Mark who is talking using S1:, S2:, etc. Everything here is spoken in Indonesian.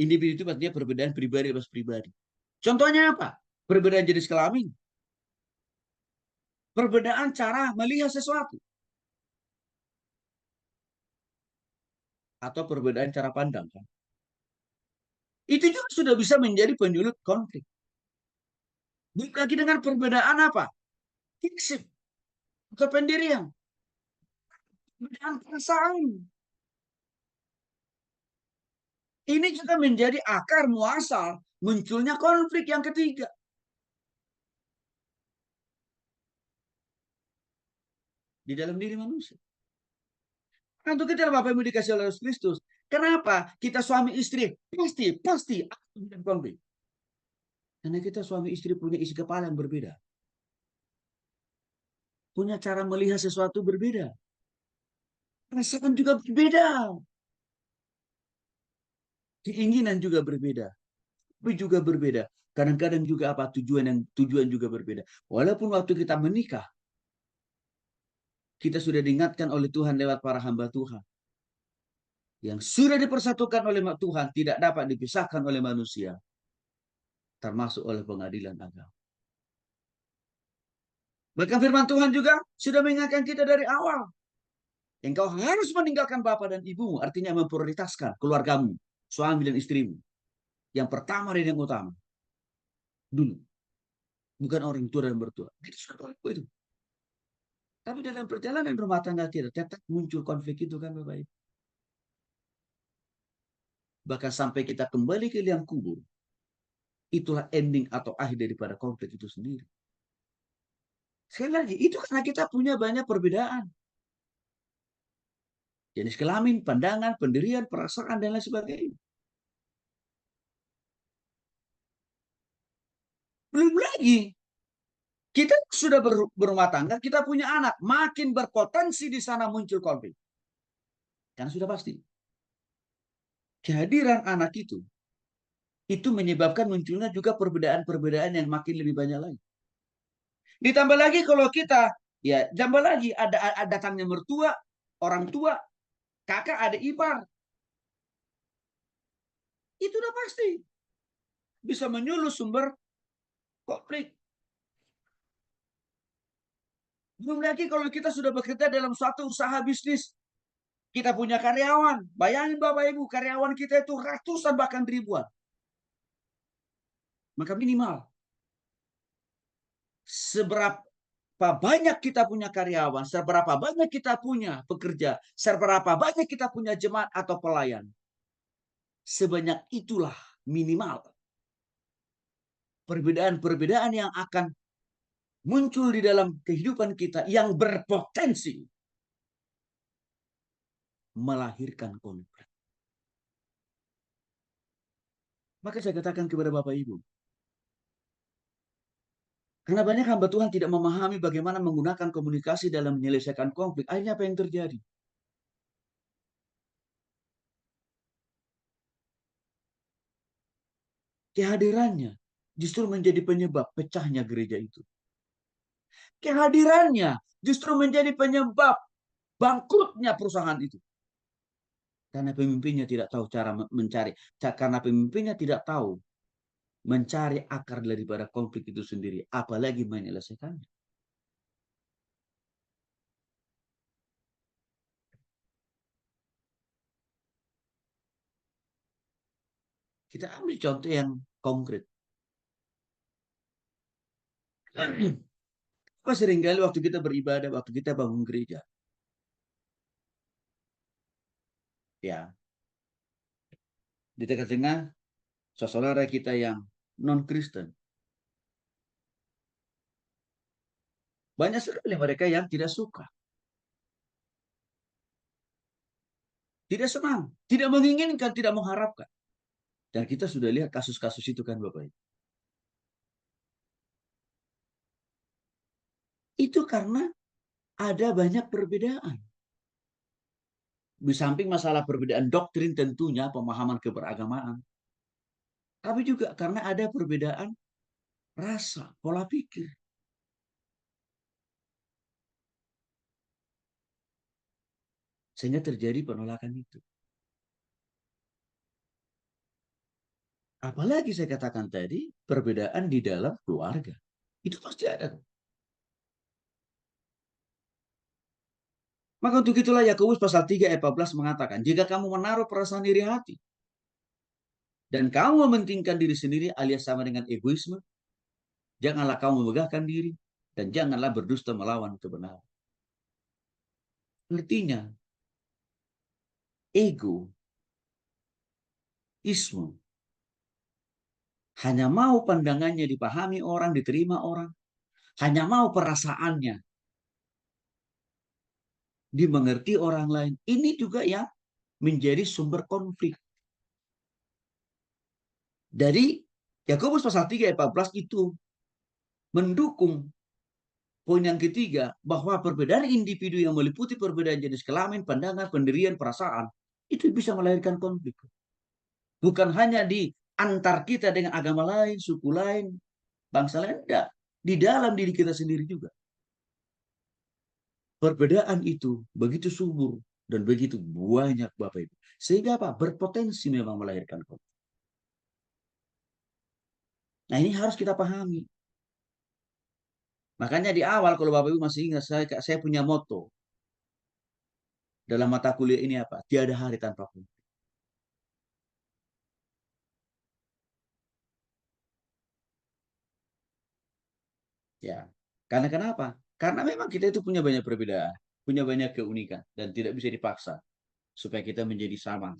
S1: Individu itu artinya perbedaan pribadi atas pribadi. Contohnya apa? Perbedaan jenis kelamin. Perbedaan cara melihat sesuatu. Atau perbedaan cara pandang. Kan? Itu juga sudah bisa menjadi penyulut konflik. Belum lagi dengan perbedaan apa? Fisik atau pendirian. Perbedaan perasaan. Ini juga menjadi akar muasal munculnya konflik yang ketiga. Di dalam diri manusia. Untuk kita Bapak Ibu dikasih oleh Yesus Kristus. Kenapa kita suami istri pasti akan konflik? Karena kita suami istri punya isi kepala yang berbeda. Punya cara melihat sesuatu berbeda. Perasaan juga berbeda. Keinginan juga berbeda. Tapi juga berbeda. Kadang-kadang juga apa tujuan juga berbeda. Walaupun waktu kita menikah, kita sudah diingatkan oleh Tuhan lewat para hamba Tuhan. Yang sudah dipersatukan oleh Tuhan tidak dapat dipisahkan oleh manusia. Termasuk oleh pengadilan agama. Bahkan firman Tuhan juga sudah mengingatkan kita dari awal. Engkau harus meninggalkan bapak dan ibumu. Artinya memprioritaskan keluargamu, suami dan istrimu. Yang pertama dan yang utama. Dulu. Bukan orang tua dan mertua. Itu sudah itu. Tapi dalam perjalanan rumah tangga kita tetap muncul konflik itu kan Bapak Ibu. Bahkan sampai kita kembali ke liang kubur. Itulah ending atau akhir daripada konflik itu sendiri. Sekali lagi, itu karena kita punya banyak perbedaan. Jenis kelamin, pandangan, pendirian, perasaan, dan lain sebagainya. Belum lagi, kita sudah berumah tangga, kita punya anak. Makin berpotensi di sana muncul konflik. Karena sudah pasti. Kehadiran anak itu menyebabkan munculnya juga perbedaan-perbedaan yang makin lebih banyak lagi. Ditambah lagi kalau kita, ya tambah lagi ada datangnya mertua, orang tua, kakak, adik ipar. Itu udah pasti. Bisa menyulut sumber konflik. Belum lagi kalau kita sudah bekerja dalam suatu usaha bisnis. Kita punya karyawan. Bayangin Bapak Ibu, karyawan kita itu ratusan bahkan ribuan. Maka minimal seberapa banyak kita punya karyawan, seberapa banyak kita punya pekerja, seberapa banyak kita punya jemaat atau pelayan. Sebanyak itulah minimal perbedaan-perbedaan yang akan muncul di dalam kehidupan kita yang berpotensi melahirkan konflik. Maka saya katakan kepada Bapak Ibu, karena banyak hamba Tuhan tidak memahami bagaimana menggunakan komunikasi dalam menyelesaikan konflik. Akhirnya apa yang terjadi? Kehadirannya justru menjadi penyebab pecahnya gereja itu. Kehadirannya justru menjadi penyebab bangkrutnya perusahaan itu. Karena pemimpinnya tidak tahu cara mencari. Karena pemimpinnya tidak tahu mencari akar daripada konflik itu sendiri. Apalagi menyelesaikannya. Kita ambil contoh yang konkret. Apa seringkali waktu kita beribadah, waktu kita bangun gereja. Ya, di tengah-tengah saudara kita yang non-Kristen. Banyak sekali mereka yang tidak suka. Tidak senang. Tidak menginginkan, tidak mengharapkan. Dan kita sudah lihat kasus-kasus itu kan Bapak Ibu. Itu karena ada banyak perbedaan. Di samping masalah perbedaan doktrin tentunya, pemahaman keberagamaan. Tapi juga karena ada perbedaan rasa, pola pikir. Sehingga terjadi penolakan itu. Apalagi saya katakan tadi, perbedaan di dalam keluarga. Itu pasti ada. Maka untuk itulah Yakobus pasal 3 ayat 14 mengatakan, jika kamu menaruh perasaan iri hati, dan kamu mementingkan diri sendiri alias sama dengan egoisme, janganlah kamu memegahkan diri, dan janganlah berdusta melawan kebenaran. Artinya, egoisme hanya mau pandangannya dipahami orang, diterima orang, hanya mau perasaannya dimengerti orang lain. Ini juga yang menjadi sumber konflik. Jadi Yakobus pasal 3 ayat 14 itu mendukung poin yang ketiga, bahwa perbedaan individu yang meliputi perbedaan jenis kelamin, pandangan, pendirian, perasaan, itu bisa melahirkan konflik. Bukan hanya di antar kita dengan agama lain, suku lain, bangsa lain, enggak. Di dalam diri kita sendiri juga. Perbedaan itu begitu subur dan begitu banyak Bapak Ibu. Sehingga apa? Berpotensi memang melahirkan konflik. Nah ini harus kita pahami. Makanya di awal kalau Bapak Ibu masih ingat, saya punya moto dalam mata kuliah ini apa? Tiada hari tanpa konflik. Ya, karena kenapa? Karena memang kita itu punya banyak perbedaan, punya banyak keunikan, dan tidak bisa dipaksa supaya kita menjadi sama.